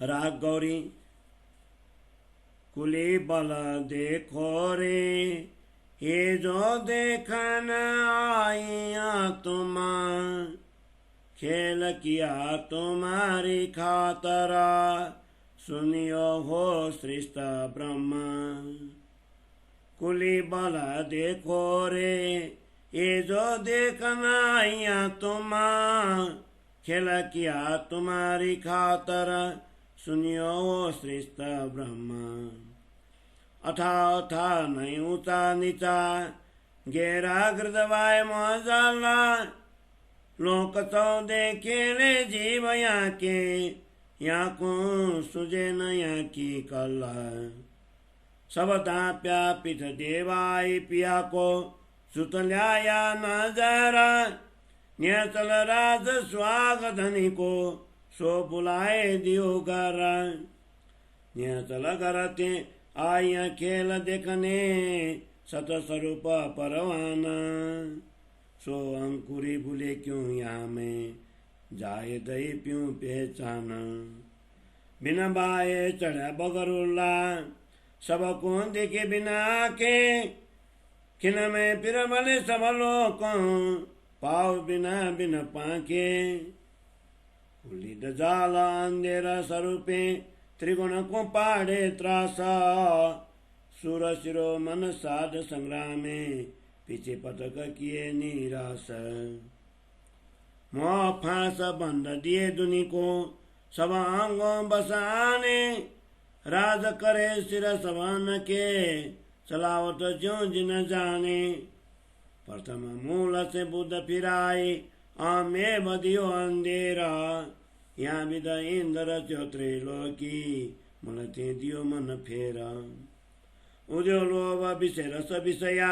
राग गौरी। कुली बल देखो रे ये जो देखन आइया तुम, खेल किया तुम्हारी खातरा सुनियो हो सृष्ट ब्रह्म। कुली बल देखो रे ये जो देखना आइया तुम, खेल किया तुम्हारी खातर सुनियो हो सृष्ट ब्रह्म। अथा अथा नहीं ऊंचा नीचा गेरा गृदवाय मजाला, लोक तो देखे ले जीव यहाँ के यहाँ को सुजे न यहाँ की कला। सब ताप्या पीठ देवाई पिया को सुतल्याया नजरा, न्यचल राज स्वाग धनी को सो बुलाए दियो घर। न्यचल करते आया खेल देखने सत स्वरूप परवाना, सो अंकुरी भूले क्यों यहाँ में जाए दही प्यूं पहचान। बिना बाए चढ़ा बगरुल्ला सब को देखे बिना के, खिन में फिर भले सब लोगों पाव बिना बिन पाके। कुली दजाला अंधेरा स्वरूपे त्रिगुण को पाड़े त्रासा, सुर सिरो मन साध संग्रामे पीछे पटक किए निराश। मोह फांस बंद दिए दुनि को सब अंगों बसाने, राज करे सिर सवन के चलावत ज्यों जिन जाने। प्रथम मूल से बुद्ध फिराए आमे बदियो अंधेरा, यहाँ विद इंद्र त्रिलोकी मुलते दियो मन फेरा। उद्यो लोभ विषय रस विषया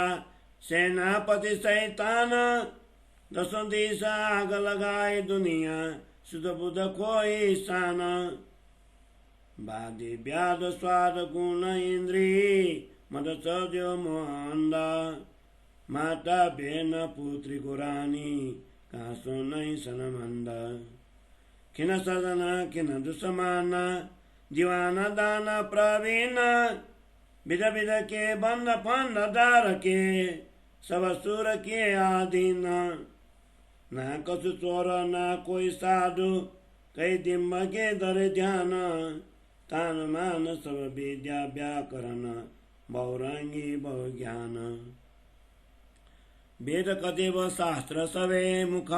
सेनापति शैतान, दसों दिशा आग लगाए दुनिया शुद्ध बुद्ध कोई स्थान। वादी व्याध स्वाद गुण इंद्री मद चौद्यो मोहंदा, माता बेन पुत्री गुरानी कासो नहीं सनमंदा। खिन सदना खिन दुसमाना दीवाना दाना प्रवीण, विध विध के बंद फंद दार के सब सुर के आधीन। ना कसु चोर ना कोई साधु कई दिम्ब के दर ध्यान, तान मान सब विद्या व्याकरण बहुरंगी बहु ज्ञान। वेद कदेव शास्त्र सवे मुख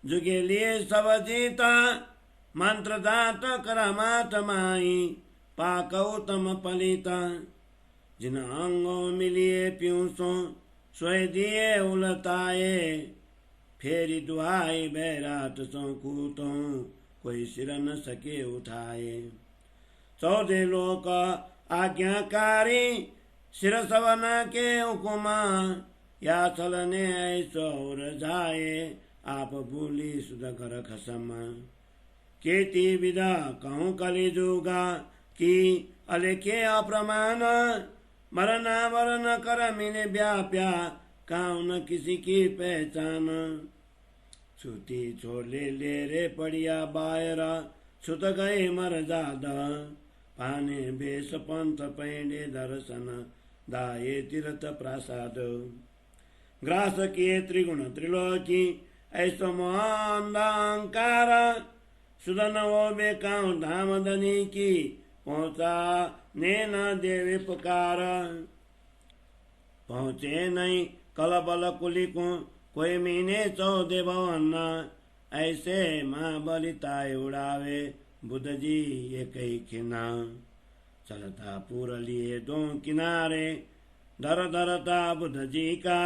जुगे लिए सब जीता, मंत्र दात करमात माई पाक उत्तम पलिता। जिन अंगों मिलिए प्यूसो सोए दिए उलताए, फेरी दुहाई बैरात सो कूतो कोई सिर न सके उठाए। चौदह लोक आज्ञाकारी सिर सवन के हुकुमा, या चलने ऐसो जाए आप भूली सुध कर खसम। केती विदा कहूँ कली जुगा कि अलेखे अप्रमाण, मरना वरन कर मिले व्याप्या काउ न किसी की पहचान। छुटी छोले ले रे पड़िया बायरा छुट गए मर जादा, पाने बेस पंथ पैंडे दर्शन दाये तीर्थ प्रसाद। ग्रास किए त्रिगुण त्रिलोकी ऐसो मोहंकार, सुदन वो बेकाऊ धाम धनी की पहुंचा नैना देवी पुकार। पहुंचे नहीं कल बल कुली को कोई मीने चौदह भवन, ऐसे माँ बलिताए उड़ावे बुद्ध जी ये कई खिना। चलता पूर लिए दो किनारे धर धरता बुद्ध जी का,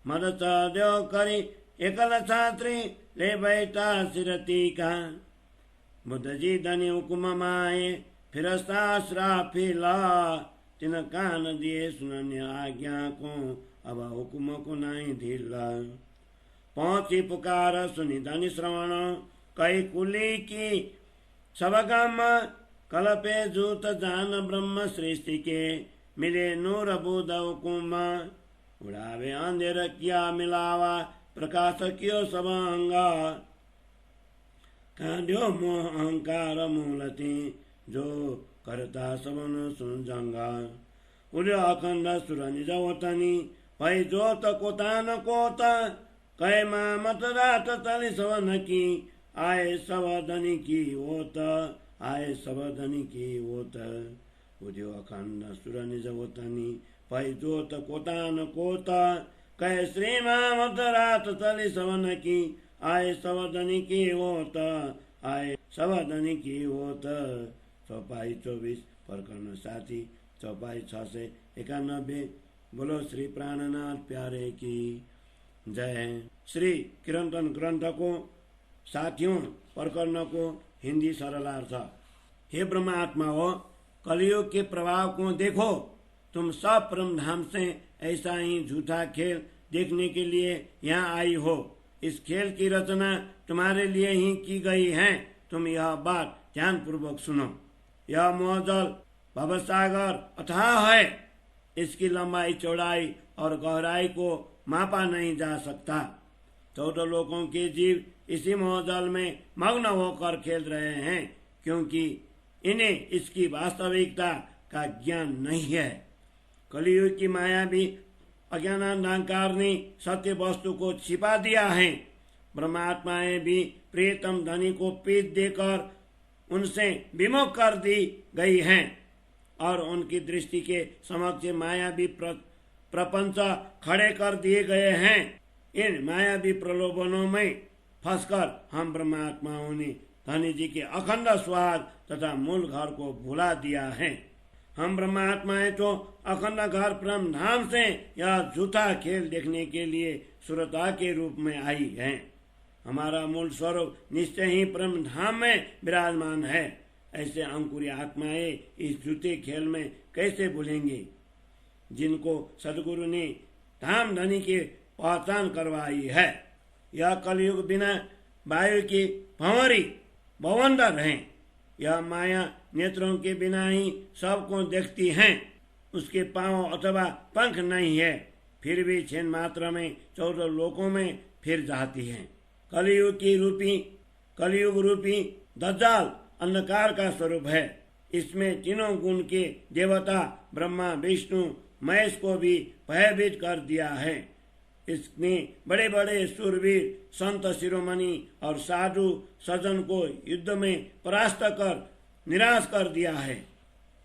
मद चौद्यो करी एकल छात्री ले बैठा सिरती का। बुद्ध जी धनी हुकुम माए फिरस्ता श्राफिला, तिन कान दिए सुनने आज्ञा को अब हुकुम को नहीं ढीला। पहुंची पुकार सुनी धनी श्रवण कई कुली की सब गम, कलपे जूत जान ब्रह्म सृष्टि के मिले नूर बुध हुकुम। उड़ावे अंधेर किया मिलावा प्रकाश कियो सब अंगा, कांड्यो मोह अहंकार मूलति जो करता सबन सुन जंगा उड्यो अखण्ड सुर निज वतनी भई जोत कोता न कोता कैमा मत रात तली सबन की आए सब धनी की ओत आए सब धनी की ओत उड्यो अखण्ड सुर निज वतनी भई जोत कोता न कोता कै श्रीमा मत रात तली सबन की आए सब धनी की ओत आए सब धनी की ओत। चौपाई 24 प्रकरण 7 चौपाई 691। बोलो श्री प्राणनाथ प्यारे की जय। श्री कीर्तन ग्रंथ को 7वां प्रकरण को हिंदी सरलार्थ। हे ब्रह्मात्मा हो, कलयुग के प्रभाव को देखो। तुम सब परम धाम से ऐसा ही झूठा खेल देखने के लिए यहाँ आई हो। इस खेल की रचना तुम्हारे लिए ही की गई है। तुम यह बात ध्यान पूर्वक सुनो। यह मोहजल भवसागर अथाह है। इसकी लंबाई चौड़ाई और गहराई को मापा नहीं जा सकता। 14 लोकों के जीव इसी मोहजल में मग्न होकर खेल रहे हैं, क्योंकि इन्हें इसकी वास्तविकता का ज्ञान नहीं है। कलियुग की माया भी अज्ञानांधकार ने सत्य वस्तु को छिपा दिया है। ब्रह्मात्माएं भी प्रियतम धनी को पीठ देकर उनसे विमुख कर दी गई हैं और उनकी दृष्टि के समक्ष मायावी प्रपंच खड़े कर दिए गए हैं। इन मायावी प्रलोभनों में फंसकर हम ब्रह्मात्माओं ने धनी जी के अखंड स्वाद तथा मूल घर को भुला दिया है। हम ब्रह्मात्माएं तो अखंड घर परम धाम से यह झूठा खेल देखने के लिए श्रोता के रूप में आई हैं। हमारा मूल स्वरूप निश्चय ही परम धाम में विराजमान है। ऐसे अंकुरी आत्माएं इस झूठे खेल में कैसे भूलेंगे, जिनको सदगुरु ने धाम धनी की पहचान करवाई है। यह कलयुग बिना वायु की भंवरी बवंडर है। यह माया नेत्रों के बिना ही सबको देखती है। उसके पांव अथवा पंख नहीं है, फिर भी क्षण मात्र में 14 लोकों में फिर जाती है। कलयुग रूपी दज्जाल अंधकार का स्वरूप है। इसमें तीनों गुण के देवता ब्रह्मा विष्णु महेश को भी भयभीत कर दिया है। इसने बड़े बड़े सूरवीर संत शिरोमणि और साधु सज्जन को युद्ध में परास्त कर निराश कर दिया है।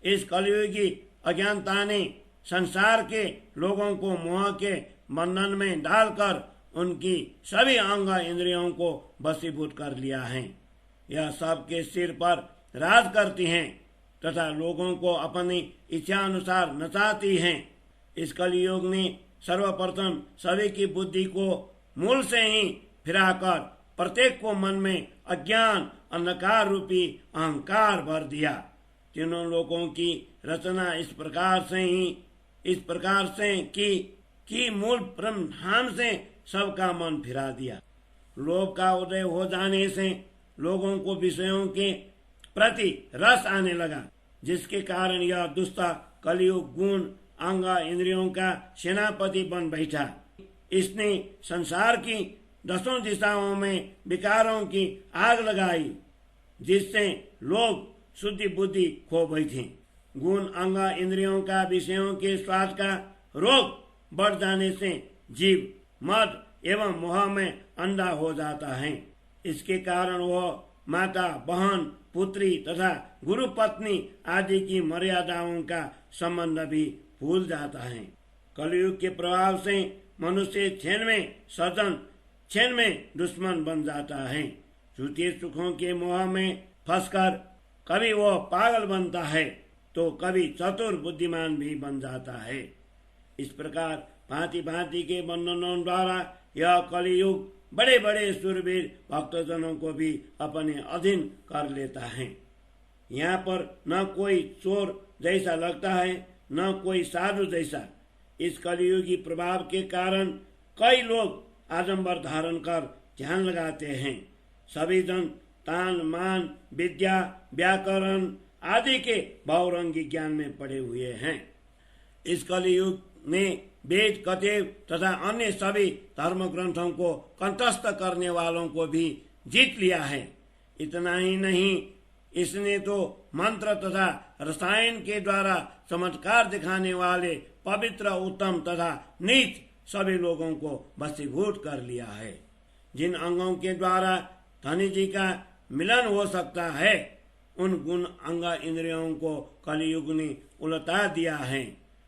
इस कलयुगी अज्ञानता ने संसार के लोगों को मोह के बंधन में डालकर उनकी सभी अंग इंद्रियों को वशीभूत कर लिया है। यह सबके सिर पर राज करती हैं तथा लोगों को अपनी इच्छा अनुसार नचाती हैं। इस कलयुग ने सर्वप्रथम सभी की बुद्धि को मूल से ही फिराकर प्रत्येक को मन में अज्ञान अंधकार रूपी अहंकार भर दिया। तीनों लोगों की रचना इस प्रकार से कि मूल ब्रह्म धाम से सबका मन फिरा दिया। लोभ का उदय हो जाने से लोगों को विषयों के प्रति रस आने लगा, जिसके कारण यह दुष्ट कलयुग गुण अंग इंद्रियों का सेनापति बन बैठा। इसने संसार की 10 दिशाओं में विकारों की आग लगाई, जिससे लोग शुद्धि बुद्धि खो बैठे। गुण अंग इंद्रियों का विषयों के स्वाद का रोग बढ़ जाने से जीव मद एवं मोह में अंधा हो जाता है। इसके कारण वह माता बहन पुत्री तथा गुरु पत्नी आदि की मर्यादाओं का संबंध भी भूल जाता है। कलयुग के प्रभाव से मनुष्य क्षण में सज्जन क्षण में दुश्मन बन जाता है। झूठे सुखों के मोह में फंसकर कभी वह पागल बनता है तो कभी चतुर बुद्धिमान भी बन जाता है। इस प्रकार भांति भांति के बंधनों द्वारा यह कलयुग बड़े बड़े शूरवीर भक्तजनों को भी अपने अधीन कर लेता है। यहाँ पर न कोई चोर जैसा लगता है, न कोई साधु जैसा। इस कलयुगी प्रभाव के कारण कई लोग आडंबर धारण कर ध्यान लगाते हैं। सभी जन तान मान विद्या व्याकरण आदि के बहुरंगी ज्ञान में पड़े हुए हैं। इस कलयुग ने वेद कथेव तथा अन्य सभी धर्म ग्रंथों को कंठस्थ करने वालों को भी जीत लिया है। इतना ही नहीं, इसने तो मंत्र तथा रसायन के द्वारा चमत्कार दिखाने वाले पवित्र, उत्तम तथा नीच सभी लोगों को वशीभूत कर लिया है। जिन अंगों के द्वारा धनी जी का मिलन हो सकता है, उन गुण अंग इंद्रियों को कलियुग ने उलटा दिया है।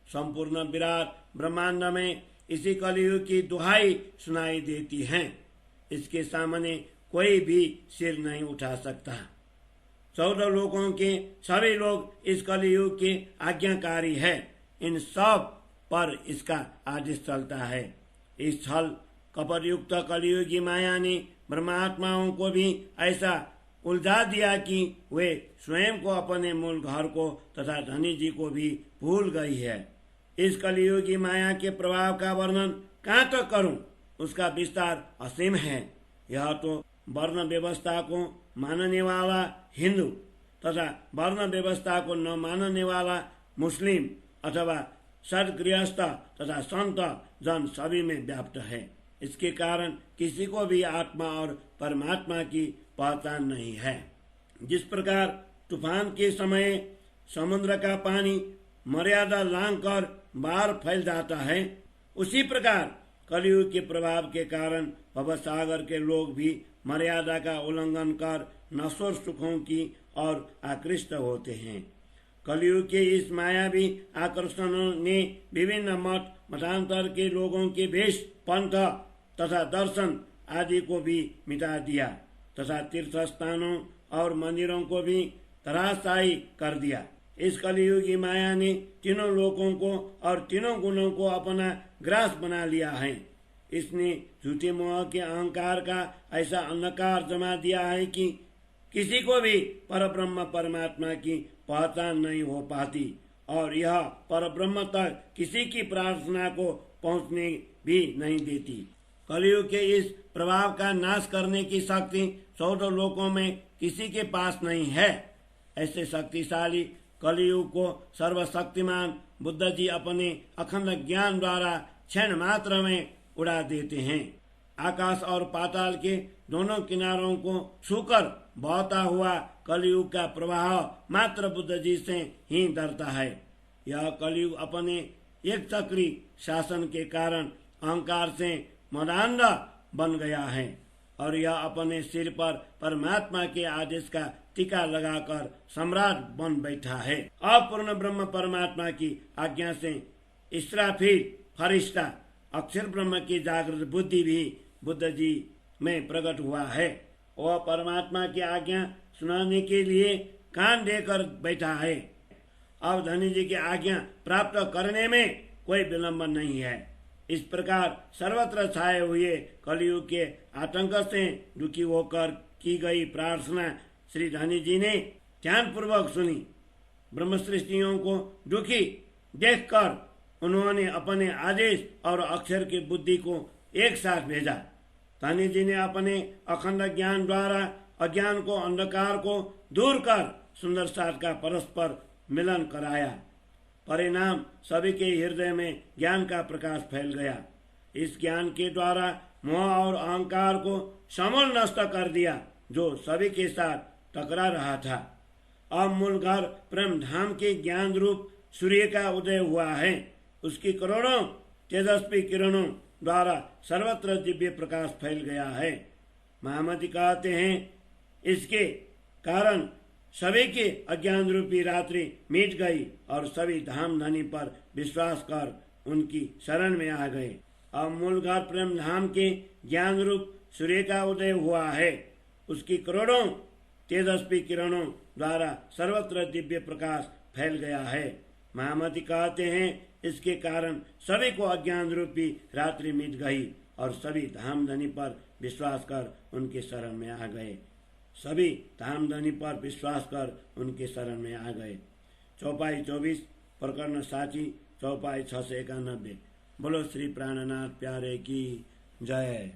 संपूर्ण विराट ब्रह्मांड में इसी कलियुग की दुहाई सुनाई देती है। इसके सामने कोई भी सिर नहीं उठा सकता। 14 लोगों के सभी लोग इस कलियुग के आज्ञाकारी है। इन सब पर इसका आदेश चलता है। इस छल कपटयुक्त कलियुगी माया ने ब्रह्मात्माओं को भी ऐसा उलझा दिया कि वे स्वयं को, अपने मूल घर को तथा धनी जी को भी भूल गई है। इस कलियुगी माया के प्रभाव का वर्णन कहाँ तक करूं? उसका विस्तार असीम है। यह तो वर्ण व्यवस्था को मानने वाला हिंदू तथा वर्ण व्यवस्था को न मानने वाला मुस्लिम अथवा सदगृहस्थ तथा संत जन सभी में व्याप्त है। इसके कारण किसी को भी आत्मा और परमात्मा की पहचान नहीं है। जिस प्रकार तूफान के समय समुद्र का पानी मर्यादा लांघकर बाहर फैल जाता है, उसी प्रकार कलियुग के प्रभाव के कारण भवसागर के लोग भी मर्यादा का उल्लंघन कर नश्वर सुखों की ओर आकृष्ट होते हैं। कलियुग के इस मायावी आकर्षणों ने विभिन्न मत मतांतर के लोगों के वेश, पंथ तथा दर्शन आदि को भी मिटा दिया तथा तीर्थ स्थानों और मंदिरों को भी धराशायी कर दिया। इस कलियुगी माया ने तीनों लोकों को और तीनों गुणों को अपना ग्रास बना लिया है। इसने झूठे मोह के अहंकार का ऐसा अंधकार जमा दिया है कि किसी को भी परब्रह्म परमात्मा की पहचान नहीं हो पाती और यह परब्रह्म तक किसी की प्रार्थना को पहुंचने भी नहीं देती। कलियुग के इस प्रभाव का नाश करने की शक्ति 14 लोकों में किसी के पास नहीं है। ऐसे शक्तिशाली कलियुग को सर्वशक्तिमान बुद्ध जी अपने अखंड ज्ञान द्वारा क्षण मात्र में उड़ा देते हैं। आकाश और पाताल के दोनों किनारों को छूकर बहता हुआ कलियुग का प्रवाह मात्र बुद्ध जी से ही डरता है। यह कलियुग अपने एक चक्री शासन के कारण अहंकार से मदान्ध बन गया है और यह अपने सिर पर परमात्मा के आदेश का टीका लगाकर सम्राट बन बैठा है। अपूर्ण ब्रह्म परमात्मा की आज्ञा से इसराफिल फरिश्ता अक्षर ब्रह्म की जागृत बुद्धि भी बुद्ध जी में प्रकट हुआ है। वह परमात्मा की आज्ञा सुनाने के लिए कान देकर बैठा है। अब धनी जी की आज्ञा प्राप्त करने में कोई विलंब नहीं है। इस प्रकार सर्वत्र छाए हुए कलियुग के आतंक से दुखी होकर की गई प्रार्थना श्री धनी जी ने ध्यान पूर्वक सुनी। ब्रह्म सृष्टियों को दुखी देखकर उन्होंने अपने आदेश और अक्षर की बुद्धि को एक साथ भेजा। धनी जी ने अपने अखंड ज्ञान द्वारा अज्ञान को, अंधकार को दूर कर सुंदर साथ का परस्पर मिलन कराया। परिणाम सभी के हृदय में ज्ञान का प्रकाश फैल गया। इस ज्ञान के द्वारा मोह और अहंकार को समूल नष्ट कर दिया जो सभी के साथ टकरा रहा था। अब मूल घर प्रेम धाम के ज्ञान रूप सूर्य का उदय हुआ है। उसकी करोड़ों तेजस्वी किरणों द्वारा सर्वत्र दिव्य प्रकाश फैल गया है। महामती कहते हैं, इसके कारण सभी की अज्ञान रूपी रात्रि मिट गई और सभी धाम धनी पर विश्वास कर उनकी शरण में आ गए। अब मूल घर प्रेम धाम के ज्ञान रूप सूर्य का उदय हुआ है। उसकी करोड़ों तेजस्वी किरणों द्वारा सर्वत्र दिव्य प्रकाश फैल गया है। महामती कहते हैं, इसके कारण सभी को अज्ञान रूपी रात्रि मिट गई और सभी धाम धनी पर विश्वास कर उनके शरण में आ गए। सभी धामधनी पर विश्वास कर उनके शरण में आ गए। चौपाई 24 प्रकरण साची चौपाई 691। बोलो श्री प्राणनाथ प्यारे की जय।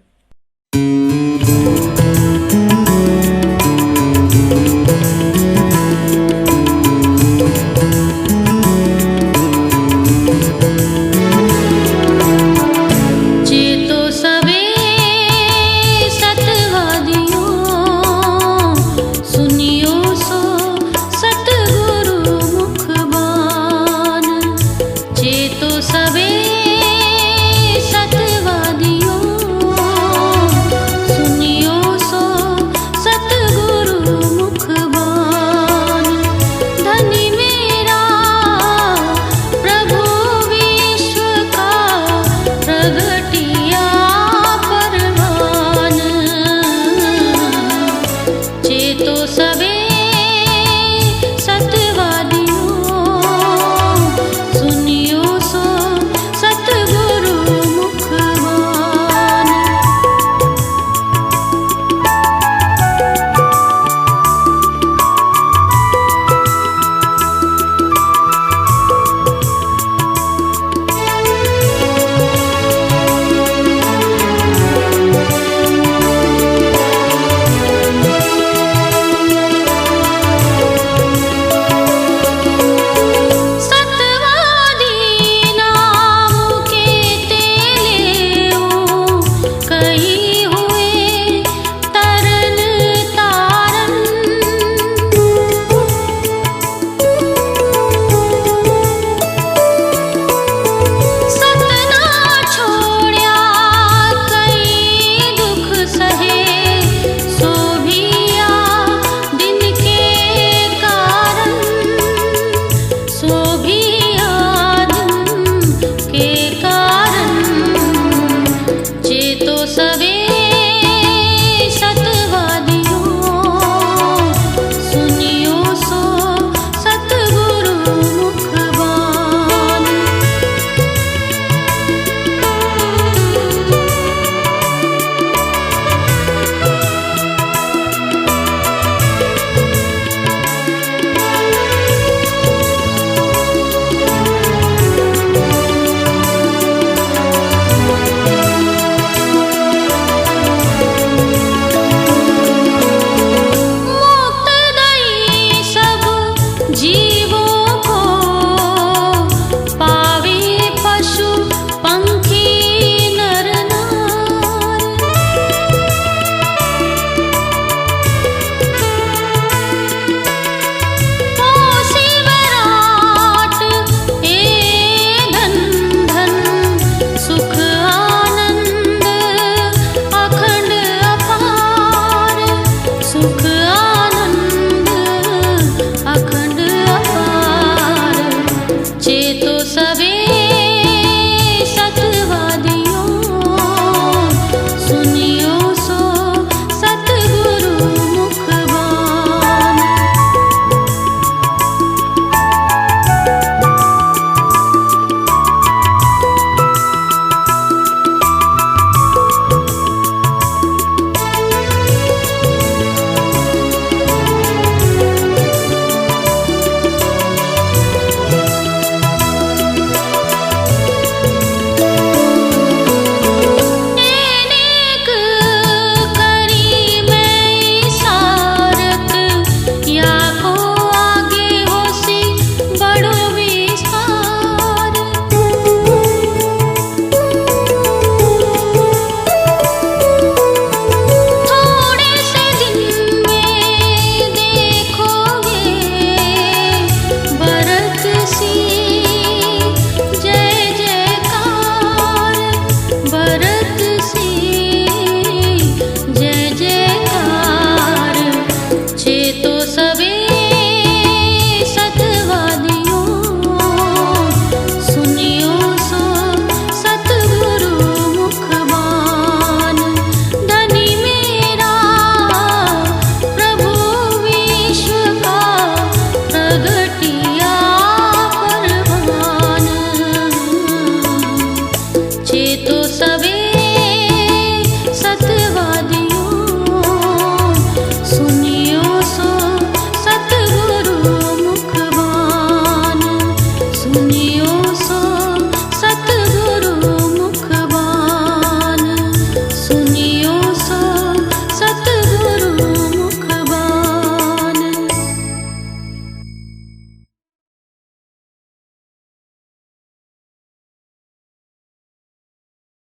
जी